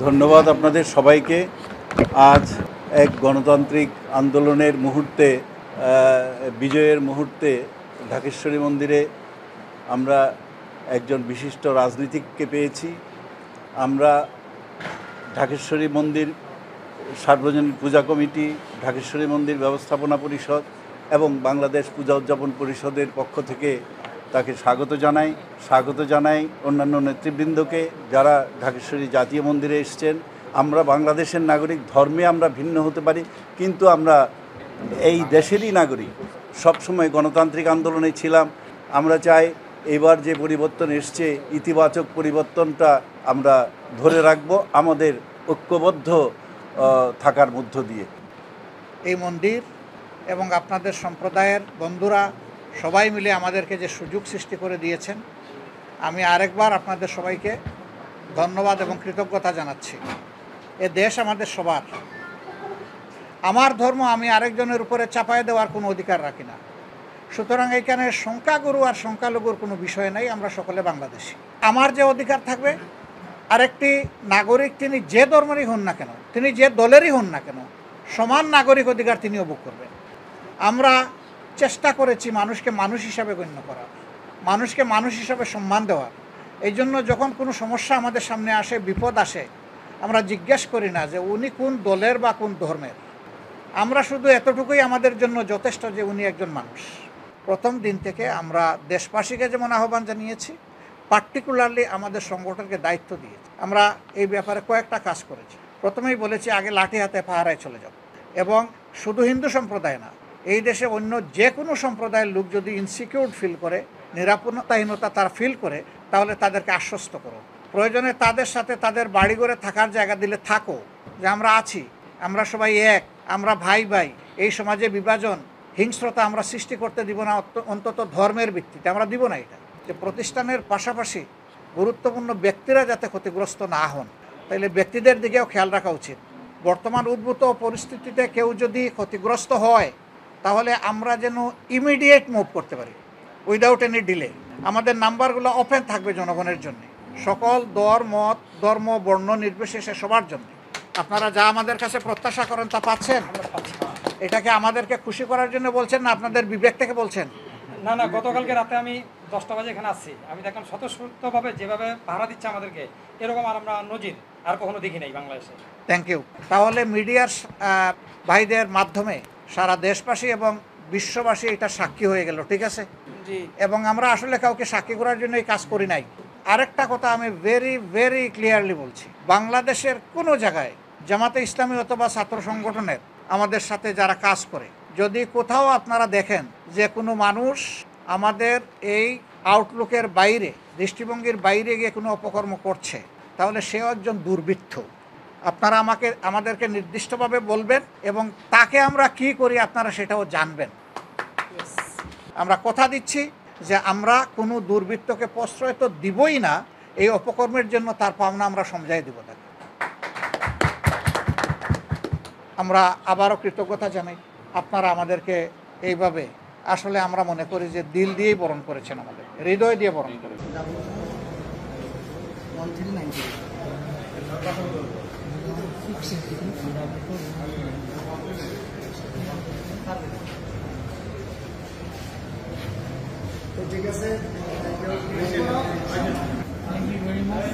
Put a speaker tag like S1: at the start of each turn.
S1: ধন্যবাদ আপনাদের সবাইকে। আজ এক গণতান্ত্রিক আন্দোলনের মুহূর্তে, বিজয়ের মুহূর্তে ঢাকেশ্বরী মন্দিরে আমরা একজন বিশিষ্ট রাজনীতিককে পেয়েছি। আমরা ঢাকেশ্বরী মন্দির সার্বজনীন পূজা কমিটি, ঢাকেশ্বরী মন্দির ব্যবস্থাপনা পরিষদ এবং বাংলাদেশ পূজা উদযাপন পরিষদের পক্ষ থেকে তাকে স্বাগত জানাই অন্যান্য নেতৃবৃন্দকে যারা ঢাকেশ্বরী জাতীয় মন্দিরে এসেছেন। আমরা বাংলাদেশের নাগরিক, ধর্মে আমরা ভিন্ন হতে পারি, কিন্তু আমরা এই দেশেরই নাগরিক। সবসময় গণতান্ত্রিক আন্দোলনে ছিলাম। আমরা চাই এবার যে পরিবর্তন এসছে, ইতিবাচক পরিবর্তনটা আমরা ধরে রাখব আমাদের ঐক্যবদ্ধ থাকার মধ্য দিয়ে।
S2: এই মন্দির এবং আপনাদের সম্প্রদায়ের বন্ধুরা সবাই মিলে আমাদেরকে যে সুযোগ সৃষ্টি করে দিয়েছেন, আমি আরেকবার আপনাদের সবাইকে ধন্যবাদ এবং কৃতজ্ঞতা জানাচ্ছি। এ দেশ আমাদের সবার। আমার ধর্ম আমি আরেকজনের উপরে চাপায় দেওয়ার কোনো অধিকার রাখি না। সুতরাং এখানে সংখ্যাগুরু আর সংখ্যালঘুর কোনো বিষয় নাই, আমরা সকলে বাংলাদেশি। আমার যে অধিকার থাকবে, আরেকটি নাগরিক তিনি যে ধর্মেরই হন না কেন, তিনি যে দলেরই হন না কেন, সমান নাগরিক অধিকার তিনিও ভোগ করবেন। আমরা চেষ্টা করেছি মানুষকে মানুষ হিসাবে গণ্য করার, মানুষকে মানুষ হিসাবে সম্মান দেওয়ার। এই জন্য যখন কোনো সমস্যা আমাদের সামনে আসে, বিপদ আসে, আমরা জিজ্ঞেস করি না যে উনি কোন দলের বা কোন ধর্মের। আমরা শুধু এতটুকুই আমাদের জন্য যথেষ্ট যে উনি একজন মানুষ। প্রথম দিন থেকে আমরা দেশবাসীকে যেমন আহ্বান জানিয়েছি, পার্টিকুলারলি আমাদের সংগঠনকে দায়িত্ব দিয়েছি। আমরা এই ব্যাপারে কয়েকটা কাজ করেছি। প্রথমেই বলেছি আগে লাঠি হাতে পাহারায় চলে যাব, এবং শুধু হিন্দু সম্প্রদায় না, এই দেশে অন্য যে কোনো সম্প্রদায়ের লোক যদি ইনসিকিউর ফিল করে, নিরাপত্তাহীনতা তারা ফিল করে, তাহলে তাদেরকে আশ্বস্ত করো। প্রয়োজনে তাদের সাথে তাদের বাড়িঘরে থাকার জায়গা দিলে থাকো, যে আমরা আছি, আমরা সবাই এক, আমরা ভাই ভাই। এই সমাজে বিভাজন, হিংস্রতা আমরা সৃষ্টি করতে দিব না, অন্তত ধর্মের ভিত্তিতে আমরা দিব না। এটা যে প্রতিষ্ঠানের পাশাপাশি গুরুত্বপূর্ণ ব্যক্তিরা যাতে ক্ষতিগ্রস্ত না হন, তাইলে ব্যক্তিদের দিকেও খেয়াল রাখা উচিত। বর্তমান উদ্ভূত পরিস্থিতিতে কেউ যদি ক্ষতিগ্রস্ত হয়, তাহলে আমরা যেন ইমিডিয়েট মুভ করতে পারি উইদাউট এনি ডিলে। আমাদের নাম্বারগুলো ওপেন থাকবে জনগণের জন্য, সকল ধর্ম বর্ণ নির্বিশেষে সবার জন্য। আপনারা যা আমাদের কাছে প্রত্যাশা করেন তা পাচ্ছেন। এটাকে আমাদেরকে খুশি করার জন্য বলছেন না আপনাদের বিবেক থেকে বলছেন?
S3: না, গতকালকে রাতে আমি 10টা বাজে এখানে আসছি। আমি দেখলাম স্বতঃস্ফূর্তভাবে যেভাবে পাহারা দিচ্ছে আমাদেরকে, এরকম আর আমরা নজির আর কখনো দেখি নাই বাংলাদেশে।
S2: Thank you. তাহলে মিডিয়ার ভাইদের মাধ্যমে সারা দেশবাসী এবং বিশ্ববাসী এটা সাক্ষী হয়ে গেল, ঠিক আছে? জি। এবং আমরা আসলে কাউকে সাক্ষী করার জন্য এই কাজ করি নাই। আরেকটা কথা আমি ভেরি ক্লিয়ারলি বলছি, বাংলাদেশের কোনো জায়গায় জামাতে ইসলামী অথবা ছাত্র সংগঠনের আমাদের সাথে যারা কাজ করে, যদি কোথাও আপনারা দেখেন যে কোনো মানুষ আমাদের এই আউটলুকের বাইরে, দৃষ্টিভঙ্গির বাইরে গিয়ে কোনো অপকর্ম করছে, তাহলে সেও একজন দুর্বৃত্ত। আপনারা আমাদেরকে নির্দিষ্টভাবে বলবেন, এবং তাকে আমরা কি করি আপনারা সেটাও জানবেন। আমরা কথা দিচ্ছি যে আমরা কোনো দুর্বৃত্তকে প্রশ্রয় তো দিবই না, এই অপকর্মের জন্য তার পাওনা আমরা সমঝাই দেব তাকে। আমরা আবারও কৃতজ্ঞতা জানাই, আপনারা আমাদেরকে এইভাবে, আসলে আমরা মনে করি যে দিল দিয়েই বরণ করেছেন, আমাদের হৃদয় দিয়ে বরণ করেছেন। ঠিক আছে, থ্যাংক ইউ ভেরি মাচ।